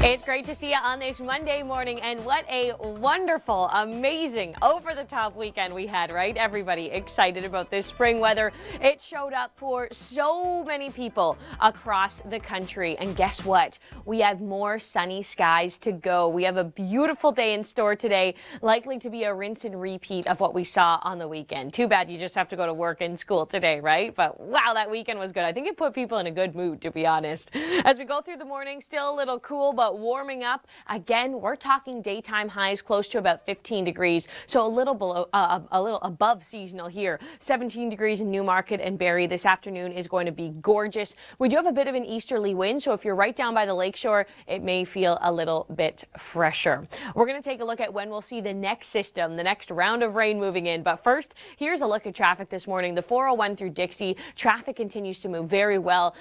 It's great to see you on this Monday morning, and what a wonderful, amazing, over-the-top weekend we had, right? Everybody excited about this spring weather. It showed up for so many people across the country, and guess what? We have more sunny skies to go. We have a beautiful day in store today, likely to be a rinse and repeat of what we saw on the weekend. Too bad you just have to go to work and school today, right? But wow, that weekend was good. I think it put people in a good mood, to be honest. As we go through the morning, still a little cool, but warming up. Again, we're talking daytime highs close to about 15 degrees, so a little below, a little above seasonal here. 17 degrees in Newmarket and Barrie. This afternoon is going to be gorgeous. We do have a bit of an easterly wind, so if you're right down by the lakeshore, it may feel a little bit fresher. We're going to take a look at when we'll see the next system, the next round of rain moving in. But first, here's a look at traffic this morning. The 401 through Dixie, traffic continues to move very well.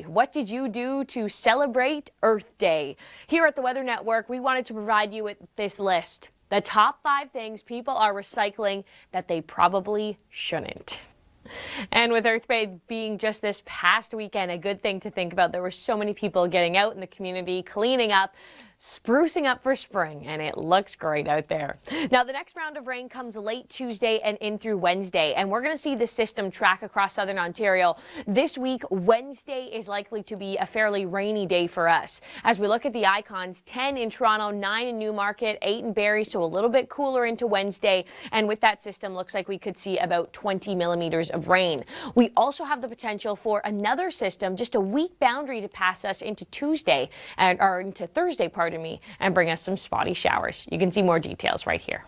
What did you do to celebrate Earth Day? Here at the Weather Network, we wanted to provide you with this list. The top 5 things people are recycling that they probably shouldn't. And with Earth Day being just this past weekend, a good thing to think about. There were so many people getting out in the community, cleaning up, sprucing up for spring, and it looks great out there. Now, the next round of rain comes late Tuesday and in through Wednesday, and we're going to see the system track across southern Ontario. This week, Wednesday is likely to be a fairly rainy day for us. As we look at the icons, 10 in Toronto, 9 in Newmarket, 8 in Barrie, so a little bit cooler into Wednesday, and with that system, looks like we could see about 20 millimeters of rain. We also have the potential for another system, just a weak boundary to pass us into Tuesday, or into Thursday, and bring us some spotty showers. You can see more details right here.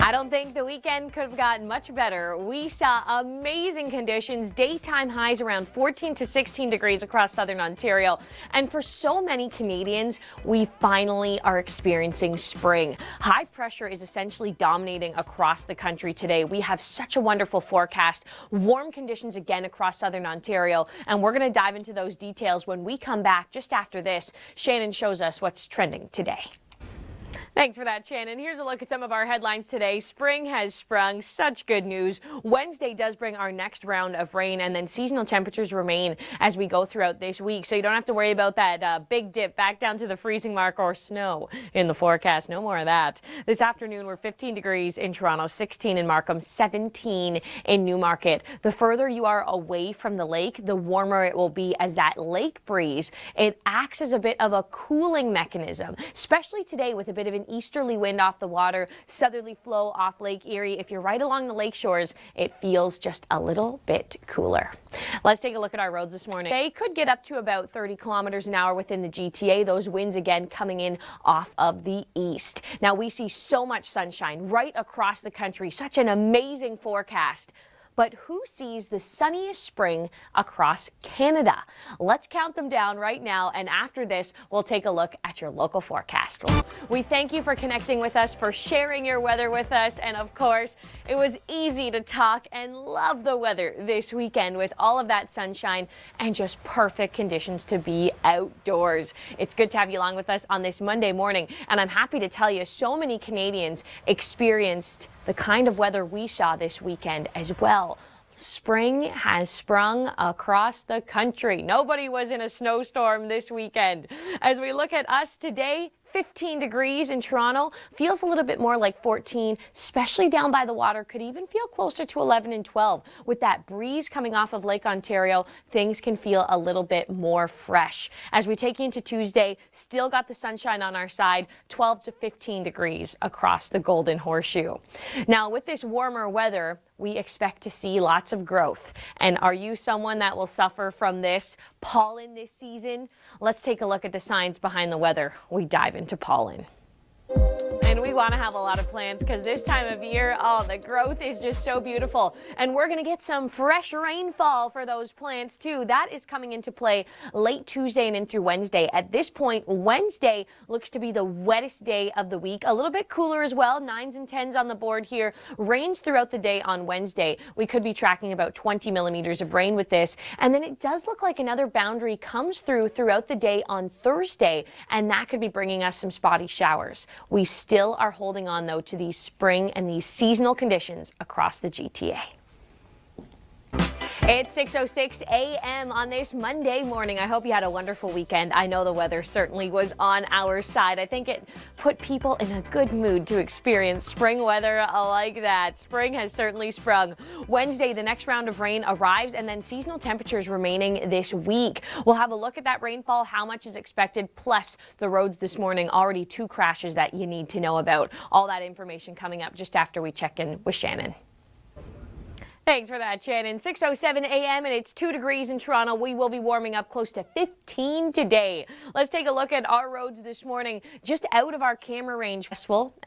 I don't think the weekend could have gotten much better. We saw amazing conditions, daytime highs around 14 to 16 degrees across southern Ontario. And for so many Canadians, we finally are experiencing spring. High pressure is essentially dominating across the country today. We have such a wonderful forecast, warm conditions again across southern Ontario, and we're going to dive into those details when we come back just after this. Shannon shows us what's trending today. Thanks for that, Shannon. Here's a look at some of our headlines today. Spring has sprung. Such good news. Wednesday does bring our next round of rain, and then seasonal temperatures remain as we go throughout this week. So you don't have to worry about that big dip back down to the freezing mark or snow in the forecast. No more of that. This afternoon, we're 15 degrees in Toronto, 16 in Markham, 17 in Newmarket. The further you are away from the lake, the warmer it will be, as that lake breeze, it acts as a bit of a cooling mechanism, especially today with a bit of an easterly wind off the water, southerly flow off Lake Erie. If you're right along the lake shores, it feels just a little bit cooler. Let's take a look at our roads this morning. They could get up to about 30 kilometers an hour within the GTA. Those winds again coming in off of the east. Now we see so much sunshine right across the country. Such an amazing forecast. But who sees the sunniest spring across Canada? Let's count them down right now, and after this, we'll take a look at your local forecast. We thank you for connecting with us, for sharing your weather with us, and of course, it was easy to talk and love the weather this weekend with all of that sunshine and just perfect conditions to be outdoors. It's good to have you along with us on this Monday morning, and I'm happy to tell you so many Canadians experienced the kind of weather we saw this weekend as well. Spring has sprung across the country. Nobody was in a snowstorm this weekend. As we look at us today, 15 degrees in Toronto, feels a little bit more like 14, especially down by the water. Could even feel closer to 11 and 12. With that breeze coming off of Lake Ontario, things can feel a little bit more fresh. As we take into Tuesday, still got the sunshine on our side, 12 to 15 degrees across the Golden Horseshoe. Now, with this warmer weather, we expect to see lots of growth. And are you someone that will suffer from this pollen this season? Let's take a look at the science behind the weather. We dive into pollen. And we want to have a lot of plants because this time of year, oh, the growth is just so beautiful. And we're going to get some fresh rainfall for those plants too. That is coming into play late Tuesday and in through Wednesday. At this point, Wednesday looks to be the wettest day of the week. A little bit cooler as well. 9s and 10s on the board here. Rains throughout the day on Wednesday. We could be tracking about 20 millimeters of rain with this. And then it does look like another boundary comes throughout the day on Thursday, and that could be bringing us some spotty showers. We still are holding on, though, to these spring and these seasonal conditions across the GTA. It's 6:06 a.m. on this Monday morning. I hope you had a wonderful weekend. I know the weather certainly was on our side. I think it put people in a good mood to experience spring weather like that. Spring has certainly sprung. Wednesday, the next round of rain arrives, and then seasonal temperatures remaining this week. We'll have a look at that rainfall, how much is expected, plus the roads this morning. Already 2 crashes that you need to know about. All that information coming up just after we check in with Shannon. Thanks for that, Shannon. 6:07 a.m. and it's 2 degrees in Toronto. We will be warming up close to 15 today. Let's take a look at our roads this morning. Just out of our camera range,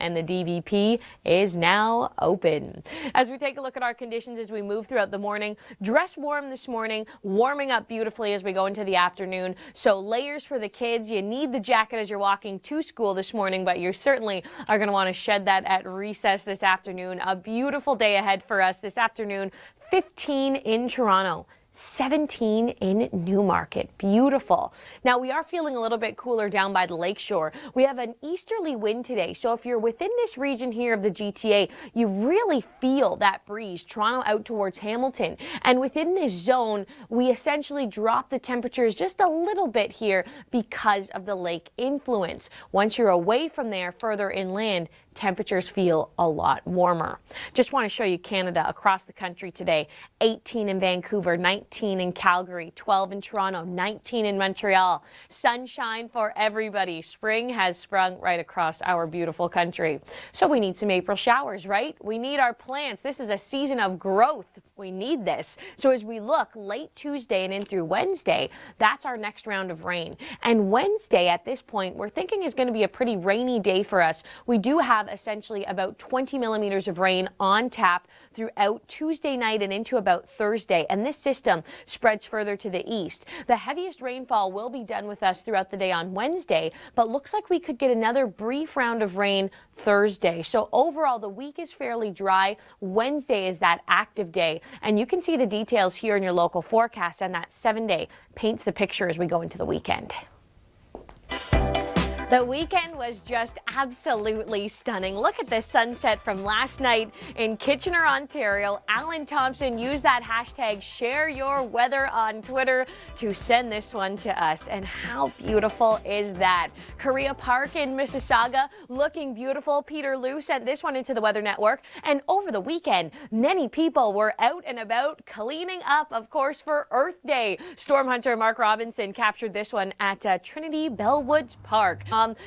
and the DVP is now open. As we take a look at our conditions as we move throughout the morning, dress warm this morning, warming up beautifully as we go into the afternoon. So layers for the kids. You need the jacket as you're walking to school this morning, but you certainly are going to want to shed that at recess this afternoon. A beautiful day ahead for us this afternoon. 15 in Toronto, 17 in Newmarket. Beautiful. Now we are feeling a little bit cooler down by the lakeshore. We have an easterly wind today, so if you're within this region here of the GTA, you really feel that breeze. Toronto out towards Hamilton, and within this zone, we essentially drop the temperatures just a little bit here because of the lake influence. Once you're away from there, further inland, temperatures feel a lot warmer. Just want to show you Canada across the country today. 18 in Vancouver, 19 in Calgary, 12 in Toronto, 19 in Montreal. Sunshine for everybody. Spring has sprung right across our beautiful country. So we need some April showers, right? We need our plants. This is a season of growth. We need this. So as we look late Tuesday and in through Wednesday, that's our next round of rain. And Wednesday at this point, we're thinking is going to be a pretty rainy day for us. We do have essentially about 20 millimeters of rain on tap throughout Tuesday night and into about Thursday. And this system spreads further to the east. The heaviest rainfall will be done with us throughout the day on Wednesday, but looks like we could get another brief round of rain Thursday. So overall, the week is fairly dry. Wednesday is that active day. And you can see the details here in your local forecast, and that 7-day paints the picture as we go into the weekend. The weekend was just absolutely stunning. Look at this sunset from last night in Kitchener, Ontario. Alan Thompson used that hashtag #ShareYourWeather on Twitter to send this one to us. And how beautiful is that? Korea Park in Mississauga looking beautiful. Peter Liu sent this one into the Weather Network. And over the weekend, many people were out and about cleaning up, of course, for Earth Day. Storm hunter Mark Robinson captured this one at Trinity Bellwoods Park.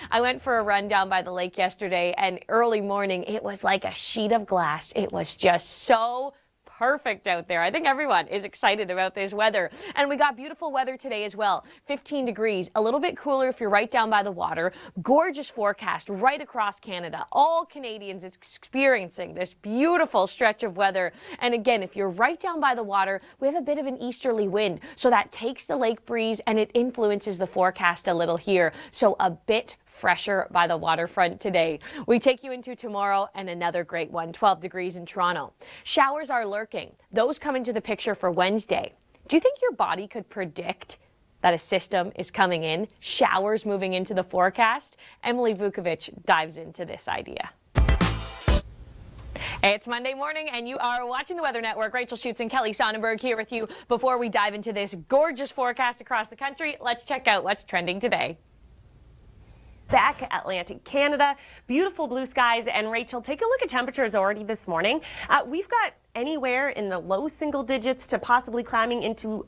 I went for a run down by the lake yesterday, and early morning, it was like a sheet of glass. It was just so perfect out there. I think everyone is excited about this weather. And we got beautiful weather today as well. 15 degrees, a little bit cooler if you're right down by the water. Gorgeous forecast right across Canada. All Canadians experiencing this beautiful stretch of weather. And again, if you're right down by the water, we have a bit of an easterly wind. So that takes the lake breeze and it influences the forecast a little here. So a bit fresher by the waterfront today. We take you into tomorrow and another great one, 12 degrees in Toronto. Showers are lurking. Those come into the picture for Wednesday. Do you think your body could predict that a system is coming in, showers moving into the forecast? Emily Vukovic dives into this idea. It's Monday morning and you are watching the Weather Network. Rachel Schoutsen, Kelly Sonnenberg here with you. Before we dive into this gorgeous forecast across the country, let's check out what's trending today. Back Atlantic Canada, beautiful blue skies, and Rachel, take a look at temperatures already this morning. We've got anywhere in the low single digits to possibly climbing into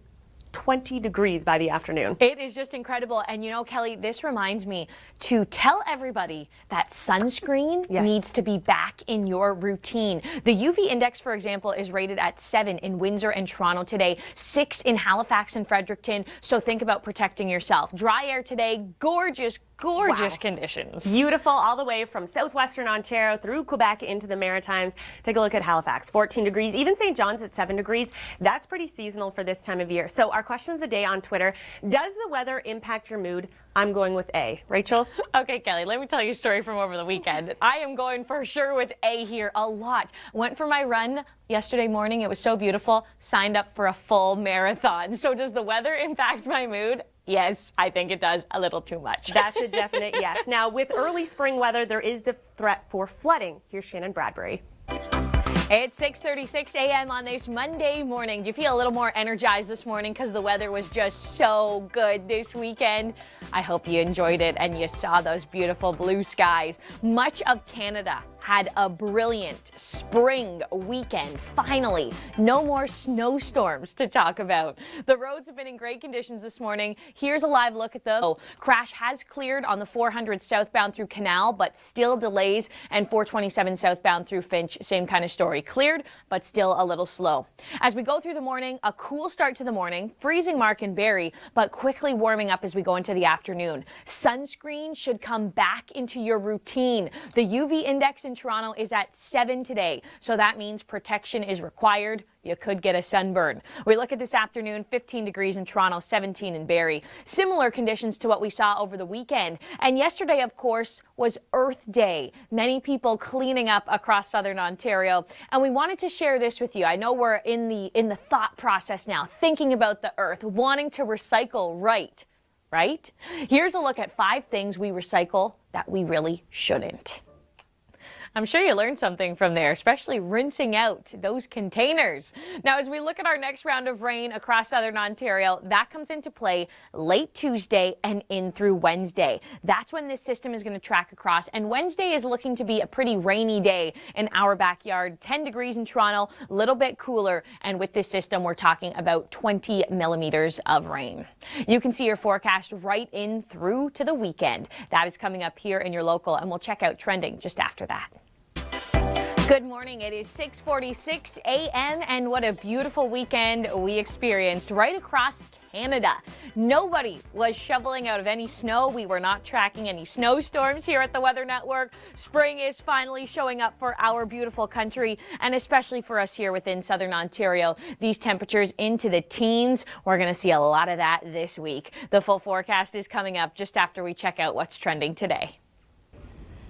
20 degrees by the afternoon. It is just incredible. And you know, Kelly, this reminds me to tell everybody that sunscreen needs to be back in your routine. The UV index, for example, is rated at 7 in Windsor and Toronto today, 6 in Halifax and Fredericton. So think about protecting yourself. Dry air today, gorgeous conditions. Beautiful all the way from southwestern Ontario through Quebec into the Maritimes. Take a look at Halifax, 14 degrees, even St. John's at 7 degrees. That's pretty seasonal for this time of year. So our question of the day on Twitter, does the weather impact your mood? I'm going with A. Rachel? Okay, Kelly, let me tell you a story from over the weekend. I am going for sure with A here a lot. Went for my run yesterday morning. It was so beautiful. Signed up for a full marathon. So does the weather impact my mood? Yes, I think it does a little too much. That's a definite yes. Now, with early spring weather, there is the threat for flooding. Here's Shannon Bradbury. It's 6:36 a.m. on this Monday morning. Do you feel a little more energized this morning because the weather was just so good this weekend? I hope you enjoyed it and you saw those beautiful blue skies. Much of Canada had a brilliant spring weekend. Finally, no more snowstorms to talk about. The roads have been in great conditions this morning. Here's a live look at them. Crash has cleared on the 400 southbound through Canal, but still delays, and 427 southbound through Finch, same kind of story. Cleared, but still a little slow. As we go through the morning, a cool start to the morning, freezing mark in Barrie, but quickly warming up as we go into the afternoon. Sunscreen should come back into your routine. The UV index in Toronto is at 7 today, so that means protection is required. You could get a sunburn. We look at this afternoon, 15 degrees in Toronto, 17 in Barrie. Similar conditions to what we saw over the weekend. And yesterday, of course, was Earth Day. Many people cleaning up across southern Ontario. And we wanted to share this with you. I know we're in the thought process now, thinking about the earth, wanting to recycle right? Here's a look at 5 things we recycle that we really shouldn't. I'm sure you learned something from there, especially rinsing out those containers. Now, as we look at our next round of rain across southern Ontario, that comes into play late Tuesday and in through Wednesday. That's when this system is going to track across, and Wednesday is looking to be a pretty rainy day in our backyard. 10 degrees in Toronto, a little bit cooler, and with this system, we're talking about 20 millimeters of rain. You can see your forecast right in through to the weekend. That is coming up here in your local, and we'll check out trending just after that. Good morning. It is 6:46 a.m. and what a beautiful weekend we experienced right across Canada. Nobody was shoveling out of any snow. We were not tracking any snowstorms here at the Weather Network. Spring is finally showing up for our beautiful country, and especially for us here within southern Ontario. These temperatures into the teens. We're going to see a lot of that this week. The full forecast is coming up just after we check out what's trending today.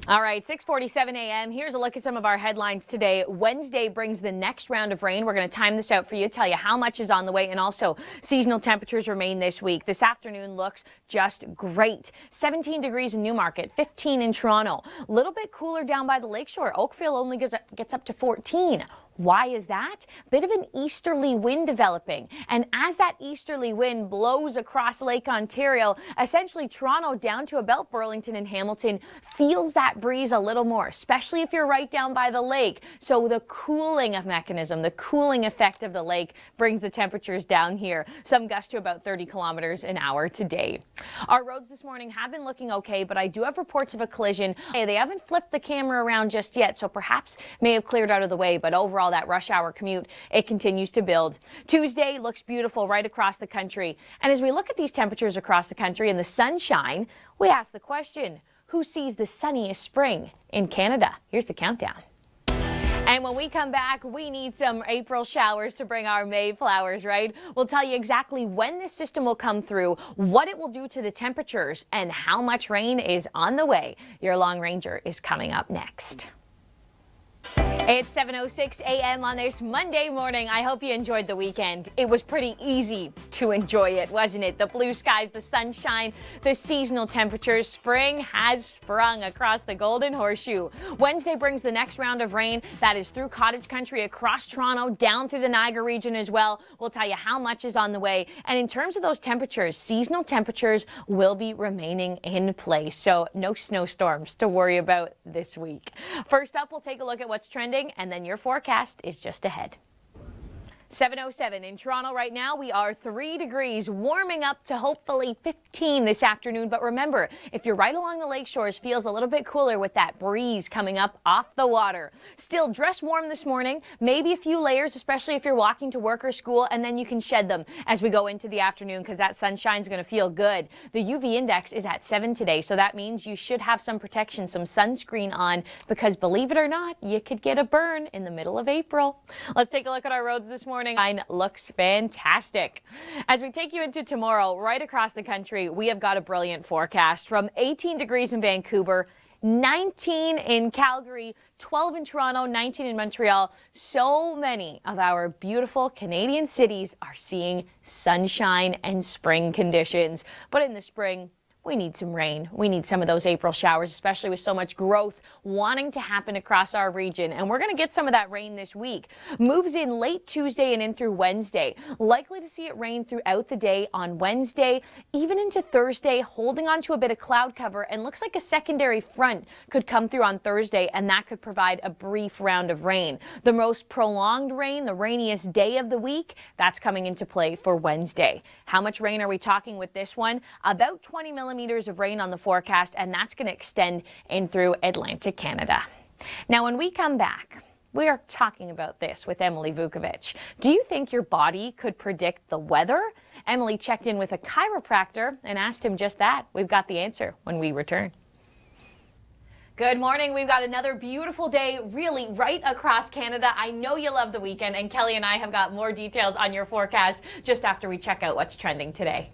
All right, 6:47 a.m. Here's a look at some of our headlines today. Wednesday brings the next round of rain. We're going to time this out for you, tell you how much is on the way, and also seasonal temperatures remain this week. This afternoon looks just great. 17 degrees in Newmarket, 15 in Toronto. A little bit cooler down by the lakeshore. Oakville only gets up to 14. Why is that? Bit of an easterly wind developing. And as that easterly wind blows across Lake Ontario, essentially Toronto down to about Burlington and Hamilton feels that breeze a little more, especially if you're right down by the lake. So the cooling mechanism, the cooling effect of the lake brings the temperatures down here. Some gusts to about 30 kilometers an hour today. Our roads this morning have been looking okay, but I do have reports of a collision. Hey, they haven't flipped the camera around just yet, so perhaps may have cleared out of the way, but overall that rush hour commute, it continues to build. Tuesday looks beautiful right across the country. And as we look at these temperatures across the country and the sunshine, we ask the question, who sees the sunniest spring in Canada? Here's the countdown. And when we come back, we need some April showers to bring our May flowers, right? We'll tell you exactly when this system will come through, what it will do to the temperatures, and how much rain is on the way. Your Long Ranger is coming up next. It's 7:06 a.m. on this Monday morning. I hope you enjoyed the weekend. It was pretty easy to enjoy it, wasn't it? The blue skies, the sunshine, the seasonal temperatures. Spring has sprung across the Golden Horseshoe. Wednesday brings the next round of rain that is through cottage country, across Toronto, down through the Niagara region as well. We'll tell you how much is on the way. And in terms of those temperatures, seasonal temperatures will be remaining in place. So no snowstorms to worry about this week. First up, we'll take a look at what's trending, and then your forecast is just ahead. 7:07 in Toronto right now. We are 3 degrees, warming up to hopefully 15 this afternoon. But remember, if you're right along the lake shores, feels a little bit cooler with that breeze coming up off the water. Still dress warm this morning, maybe a few layers, especially if you're walking to work or school, and then you can shed them as we go into the afternoon because that sunshine's going to feel good. The UV index is at 7 today, so that means you should have some protection, some sunscreen on, because believe it or not, you could get a burn in the middle of April. Let's take a look at our roads this morning. Looks fantastic. As we take you into tomorrow, right across the country, we have got a brilliant forecast from 18 degrees in Vancouver, 19 in Calgary, 12 in Toronto, 19 in Montreal. So many of our beautiful Canadian cities are seeing sunshine and spring conditions. But in the spring, we need some rain. We need some of those April showers, especially with so much growth wanting to happen across our region. And we're going to get some of that rain this week. Moves in late Tuesday and in through Wednesday. Likely to see it rain throughout the day on Wednesday, even into Thursday, holding on to a bit of cloud cover, and looks like a secondary front could come through on Thursday, and that could provide a brief round of rain. The most prolonged rain, the rainiest day of the week, that's coming into play for Wednesday. How much rain are we talking with this one? About 20 millimeters of rain on the forecast, and that's going to extend in through Atlantic Canada. Now, when we come back, we are talking about this with Emily Vukovic. Do you think your body could predict the weather? Emily checked in with a chiropractor and asked him just that. We've got the answer when we return. Good morning. We've got another beautiful day really right across Canada. I know you love the weekend, and Kelly and I have got more details on your forecast just after we check out what's trending today.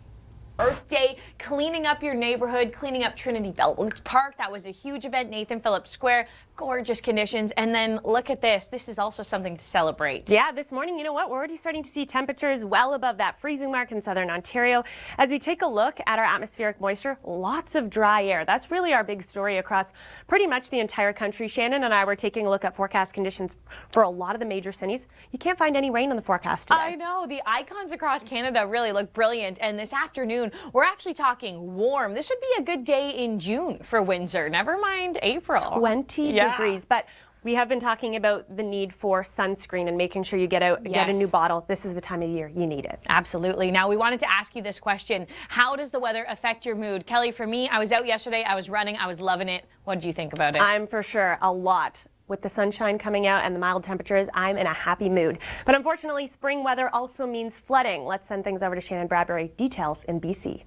Earth Day, cleaning up your neighborhood, cleaning up Trinity Beltwoods Park. That was a huge event, Nathan Phillips Square. Gorgeous conditions. And then look at this. This is also something to celebrate. Yeah, this morning, you know what? We're already starting to see temperatures well above that freezing mark in southern Ontario. As we take a look at our atmospheric moisture, lots of dry air. That's really our big story across pretty much the entire country. Shannon and I were taking a look at forecast conditions for a lot of the major cities. You can't find any rain on the forecast today. I know. The icons across Canada really look brilliant. And this afternoon, we're actually talking warm. This would be a good day in June for Windsor. Never mind April. 20 degrees. But we have been talking about the need for sunscreen and making sure you get out, get a new bottle. This is the time of year you need it. Absolutely. Now, we wanted to ask you this question. How does the weather affect your mood? Kelly, for me, I was out yesterday. I was running. I was loving it. What did you think about it? I'm for sure a lot. With the sunshine coming out and the mild temperatures, I'm in a happy mood. But unfortunately, spring weather also means flooding. Let's send things over to Shannon Bradbury. Details in BC.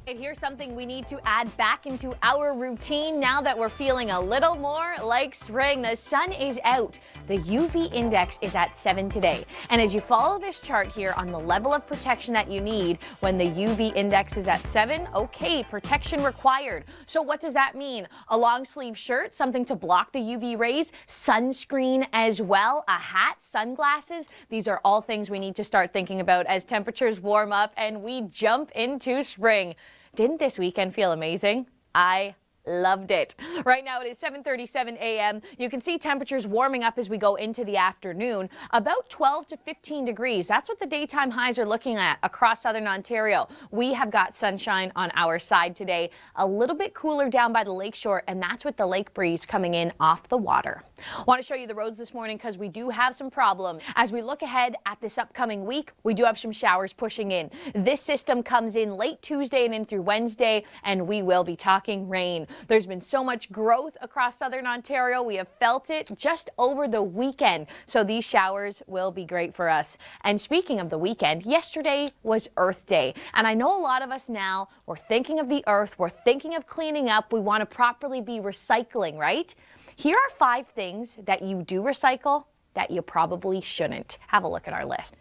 And here's something we need to add back into our routine now that we're feeling a little more like spring. The sun is out. The UV index is at 7 today. And as you follow this chart here on the level of protection that you need when the UV index is at 7, okay, protection required. So what does that mean? A long sleeve shirt, something to block the UV rays, sunscreen as well, a hat, sunglasses. These are all things we need to start thinking about as temperatures warm up and we jump into spring. Didn't this weekend feel amazing? I loved it. Right now it is 7:37 a.m. You can see temperatures warming up as we go into the afternoon. About 12 to 15 degrees. That's what the daytime highs are looking at across southern Ontario. We have got sunshine on our side today. A little bit cooler down by the lakeshore, and that's with the lake breeze coming in off the water. I want to show you the roads this morning because we do have some problems. As we look ahead at this upcoming week, we do have some showers pushing in. This system comes in late Tuesday and in through Wednesday, and we will be talking rain. There's been so much growth across southern Ontario. We have felt it just over the weekend. So these showers will be great for us. And speaking of the weekend, yesterday was Earth Day. And I know a lot of us now, we're thinking of the earth, we're thinking of cleaning up, we want to properly be recycling, right? Here are 5 things that you do recycle that you probably shouldn't. Have a look at our list.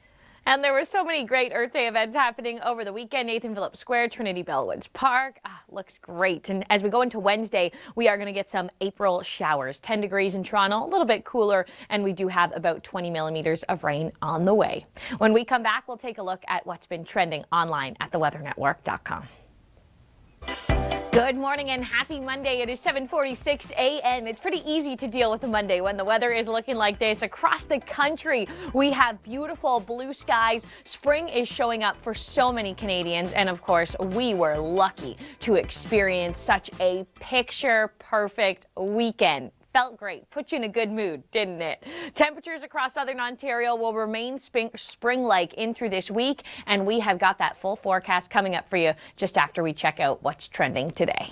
And there were so many great Earth Day events happening over the weekend. Nathan Phillips Square, Trinity Beltwoods Park. Looks great. And as we go into Wednesday, we are going to get some April showers. 10 degrees in Toronto, a little bit cooler, and we do have about 20 millimeters of rain on the way. When we come back, we'll take a look at what's been trending online at theweathernetwork.com. Good morning and happy Monday. It is 7:46 a.m. It's pretty easy to deal with a Monday when the weather is looking like this. Across the country, we have beautiful blue skies. Spring is showing up for so many Canadians. And of course, we were lucky to experience such a picture-perfect weekend. Felt great. Put you in a good mood, didn't it? Temperatures across southern Ontario will remain spring-like in through this week, and we have got that full forecast coming up for you just after we check out what's trending today.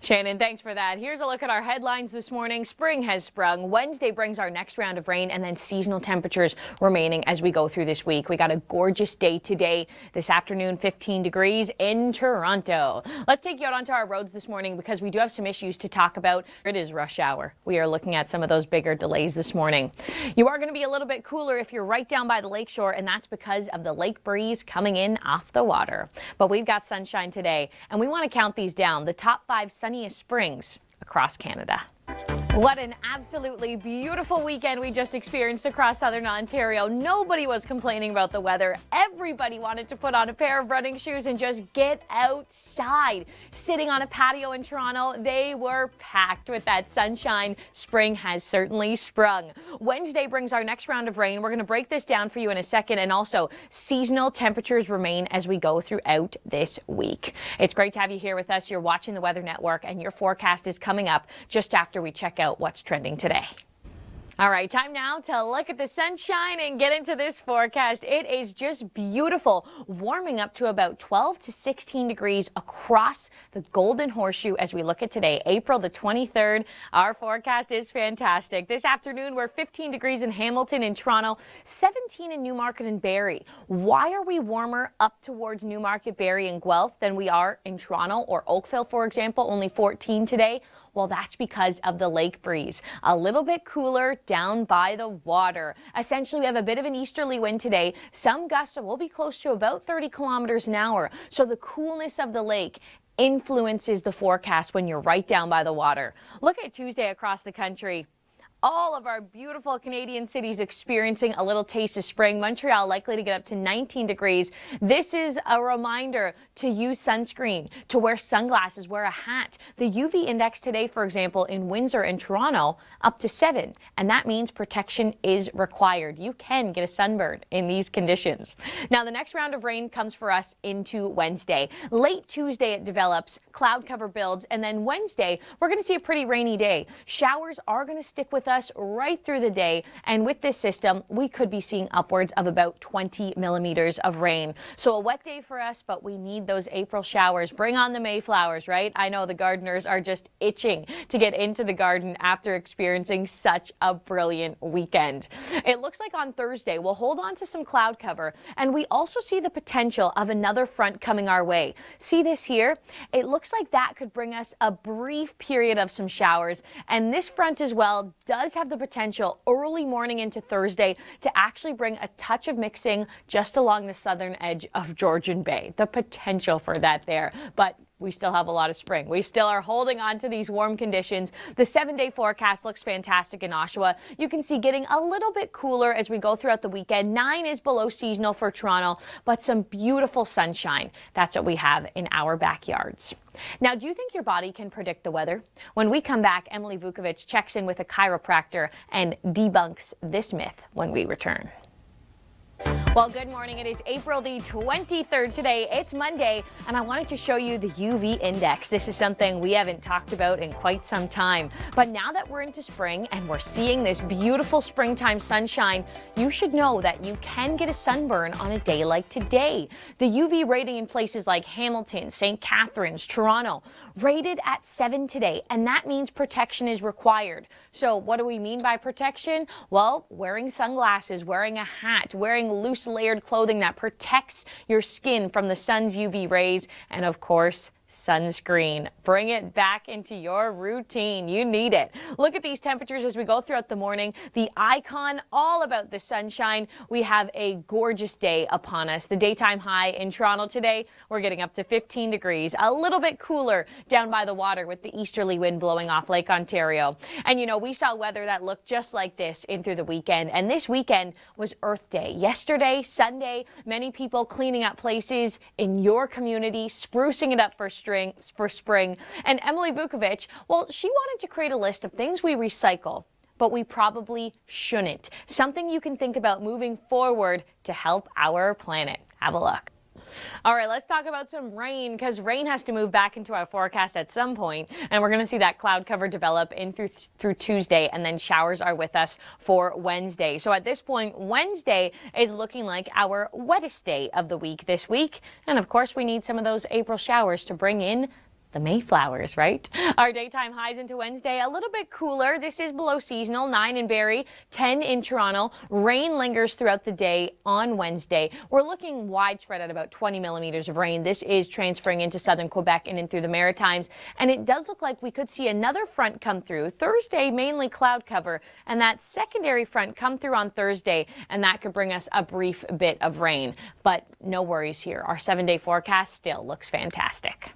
Shannon, thanks for that. Here's a look at our headlines this morning. Spring has sprung. Wednesday brings our next round of rain and then seasonal temperatures remaining as we go through this week. We got a gorgeous day today. This afternoon, 15 degrees in Toronto. Let's take you out onto our roads this morning because we do have some issues to talk about. It is rush hour. We are looking at some of those bigger delays this morning. You are going to be a little bit cooler if you're right down by the lakeshore, and that's because of the lake breeze coming in off the water. But we've got sunshine today, and we want to count these down. The top 5 sunniest springs across Canada. What an absolutely beautiful weekend we just experienced across southern Ontario. Nobody was complaining about the weather. Everybody wanted to put on a pair of running shoes and just get outside. Sitting on a patio in Toronto, they were packed with that sunshine. Spring has certainly sprung. Wednesday brings our next round of rain. We're going to break this down for you in a second, and also seasonal temperatures remain as we go throughout this week. It's great to have you here with us. You're watching the Weather Network, and your forecast is coming up just after we check out what's trending today. All right, time now to look at the sunshine and get into this forecast. It is just beautiful, warming up to about 12 to 16 degrees across the Golden Horseshoe as we look at today, April the 23rd. Our forecast is fantastic. This afternoon, we're 15 degrees in Hamilton and Toronto, 17 in Newmarket and Barrie. Why are we warmer up towards Newmarket, Barrie, and Guelph than we are in Toronto or Oakville, for example? Only 14 today. Well, that's because of the lake breeze. A little bit cooler down by the water. Essentially, we have a bit of an easterly wind today. Some gusts will be close to about 30 kilometers an hour. So the coolness of the lake influences the forecast when you're right down by the water. Look at Tuesday across the country. All of our beautiful Canadian cities experiencing a little taste of spring. Montreal likely to get up to 19 degrees. This is a reminder to use sunscreen, to wear sunglasses, wear a hat. The UV index today, for example, in Windsor and Toronto, up to 7. And that means protection is required. You can get a sunburn in these conditions. Now, the next round of rain comes for us into Wednesday. Late Tuesday, it develops, cloud cover builds, and then Wednesday, we're going to see a pretty rainy day. Showers are going to stick with us right through the day, and with this system we could be seeing upwards of about 20 millimeters of rain. So a wet day for us, but we need those April showers. Bring on the Mayflowers, right? I know the gardeners are just itching to get into the garden after experiencing such a brilliant weekend. It looks like on Thursday we'll hold on to some cloud cover, and we also see the potential of another front coming our way. See this here? It looks like that could bring us a brief period of some showers, and this front as well does have the potential early morning into Thursday to actually bring a touch of mixing just along the southern edge of Georgian Bay. The potential for that there, but we still have a lot of spring. We still are holding on to these warm conditions. The 7-day forecast looks fantastic in Oshawa. You can see getting a little bit cooler as we go throughout the weekend. 9 is below seasonal for Toronto, but some beautiful sunshine. That's what we have in our backyards. Now, do you think your body can predict the weather? When we come back, Emily Vukovic checks in with a chiropractor and debunks this myth when we return. Well, good morning. It is April the 23rd today. It's Monday, and I wanted to show you the UV index. This is something we haven't talked about in quite some time. But now that we're into spring and we're seeing this beautiful springtime sunshine, you should know that you can get a sunburn on a day like today. The UV rating in places like Hamilton, St. Catharines, Toronto, rated at 7 today, and that means protection is required. So what do we mean by protection? Well, wearing sunglasses, wearing a hat, wearing loose layered clothing that protects your skin from the sun's UV rays, and of course, sunscreen. Bring it back into your routine. You need it. Look at these temperatures as we go throughout the morning. The icon all about the sunshine. We have a gorgeous day upon us. The daytime high in Toronto today, we're getting up to 15 degrees. A little bit cooler down by the water with the easterly wind blowing off Lake Ontario. And you know, we saw weather that looked just like this in through the weekend. And this weekend was Earth Day. Yesterday, Sunday, many people cleaning up places in your community, sprucing it up for spring. And Emily Vukovic, well, she wanted to create a list of things we recycle, but we probably shouldn't. Something you can think about moving forward to help our planet. Have a look. All right, let's talk about some rain, because rain has to move back into our forecast at some point, and we're going to see that cloud cover develop in through Tuesday, and then showers are with us for Wednesday. So at this point, Wednesday is looking like our wettest day of the week this week, and of course we need some of those April showers to bring in the Mayflowers, right? Our daytime highs into Wednesday, a little bit cooler. This is below seasonal, 9 in Barrie, 10 in Toronto. Rain lingers throughout the day on Wednesday. We're looking widespread at about 20 millimeters of rain. This is transferring into southern Quebec and in through the Maritimes. And it does look like we could see another front come through. Thursday, mainly cloud cover, and that secondary front come through on Thursday, and that could bring us a brief bit of rain. But no worries here. Our 7-day forecast still looks fantastic.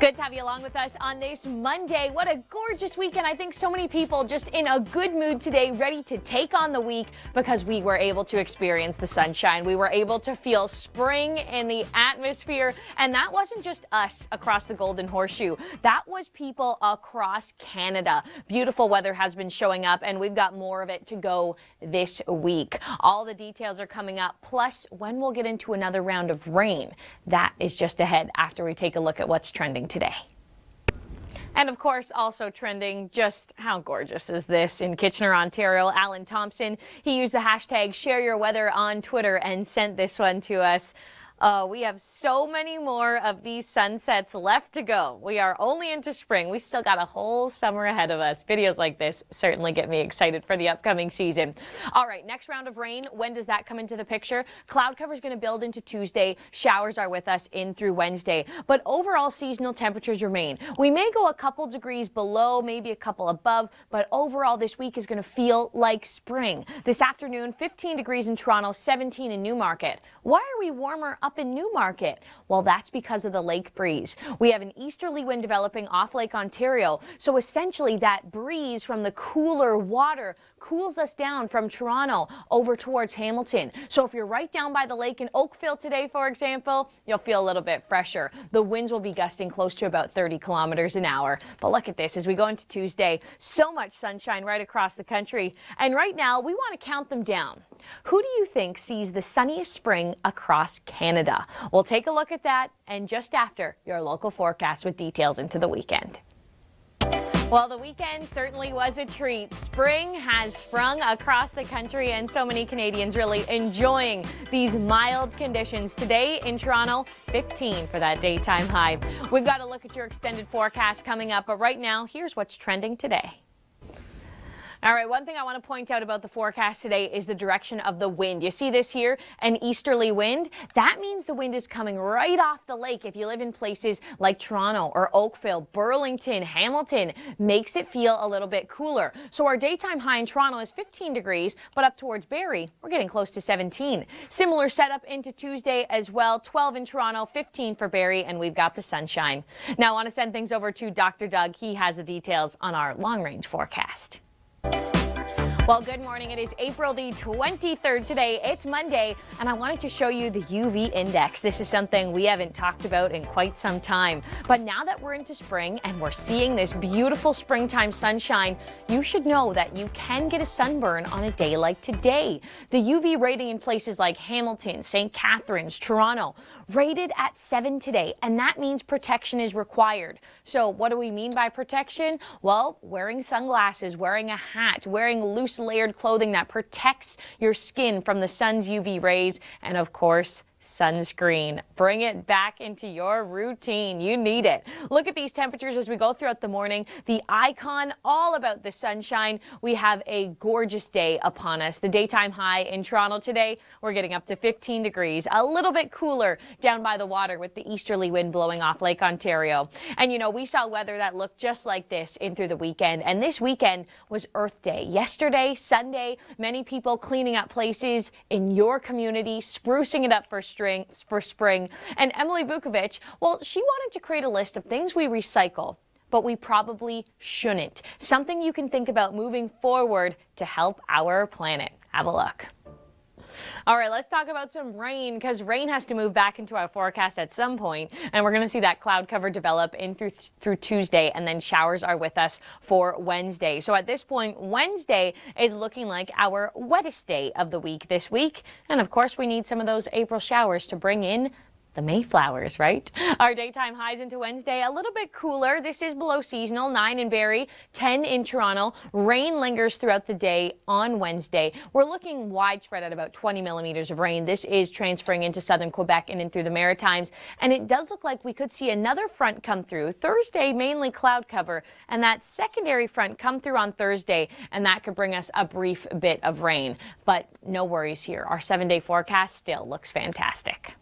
Good to have you along with us on this Monday. What a gorgeous weekend. I think so many people just in a good mood today, ready to take on the week because we were able to experience the sunshine. We were able to feel spring in the atmosphere. And that wasn't just us across the Golden Horseshoe. That was people across Canada. Beautiful weather has been showing up and we've got more of it to go this week. All the details are coming up. Plus, when we'll get into another round of rain, that is just ahead after we take a look at what's trending today. And of course, also trending, just how gorgeous is this in Kitchener, Ontario? Alan Thompson, he used the hashtag #ShareYourWeather on Twitter and sent this one to us. We have so many more of these sunsets left to go. We are only into spring. We still got a whole summer ahead of us. Videos like this certainly get me excited for the upcoming season. All right, next round of rain. When does that come into the picture? Cloud cover is going to build into Tuesday. Showers are with us in through Wednesday. But overall, seasonal temperatures remain. We may go a couple degrees below, maybe a couple above, but overall this week is going to feel like spring. This afternoon, 15 degrees in Toronto, 17 in Newmarket. Why are we warmer up in Newmarket? Well, that's because of the lake breeze. We have an easterly wind developing off Lake Ontario. So essentially that breeze from the cooler water cools us down from Toronto over towards Hamilton. So if you're right down by the lake in Oakville today, for example, you'll feel a little bit fresher. The winds will be gusting close to about 30 kilometers an hour. But look at this as we go into Tuesday. So much sunshine right across the country. And right now we want to count them down. Who do you think sees the sunniest spring across Canada? We'll take a look at that and just after your local forecast with details into the weekend. Well, the weekend certainly was a treat. Spring has sprung across the country and so many Canadians really enjoying these mild conditions. Today in Toronto, 15 for that daytime high. We've got to look at your extended forecast coming up, but right now, here's what's trending today. All right, one thing I want to point out about the forecast today is the direction of the wind. You see this here, an easterly wind? That means the wind is coming right off the lake. If you live in places like Toronto or Oakville, Burlington, Hamilton, makes it feel a little bit cooler. So our daytime high in Toronto is 15 degrees, but up towards Barrie, we're getting close to 17. Similar setup into Tuesday as well, 12 in Toronto, 15 for Barrie, and we've got the sunshine. Now I want to send things over to Dr. Doug. He has the details on our long-range forecast. Well, good morning. It is April the 23rd today. It's Monday, and I wanted to show you the UV index. This is something we haven't talked about in quite some time. But now that we're into spring and we're seeing this beautiful springtime sunshine, you should know that you can get a sunburn on a day like today. The UV rating in places like Hamilton, St. Catharines, Toronto, rated at 7 today, and that means protection is required. So what do we mean by protection? Well, wearing sunglasses, wearing a hat, wearing loose layered clothing that protects your skin from the sun's UV rays, and of course, sunscreen. Bring it back into your routine. You need it. Look at these temperatures as we go throughout the morning. The icon all about the sunshine. We have a gorgeous day upon us. The daytime high in Toronto today, we're getting up to 15 degrees. A little bit cooler down by the water with the easterly wind blowing off Lake Ontario. And you know, we saw weather that looked just like this in through the weekend. And this weekend was Earth Day. Yesterday, Sunday, many people cleaning up places in your community, sprucing it up for spring. And Emily Vukovic, well, she wanted to create a list of things we recycle, but we probably shouldn't. Something you can think about moving forward to help our planet. Have a look. All right, let's talk about some rain, because rain has to move back into our forecast at some point, and we're going to see that cloud cover develop in through Tuesday, and then showers are with us for Wednesday. So at this point, Wednesday is looking like our wettest day of the week this week, and of course we need some of those April showers to bring in the Mayflowers, right? Our daytime highs into Wednesday, a little bit cooler. This is below seasonal, 9 in Barrie, 10 in Toronto. Rain lingers throughout the day on Wednesday. We're looking widespread at about 20 millimeters of rain. This is transferring into southern Quebec and in through the Maritimes. And it does look like we could see another front come through. Thursday, mainly cloud cover. And that secondary front come through on Thursday. And that could bring us a brief bit of rain. But no worries here. Our 7-day forecast still looks fantastic.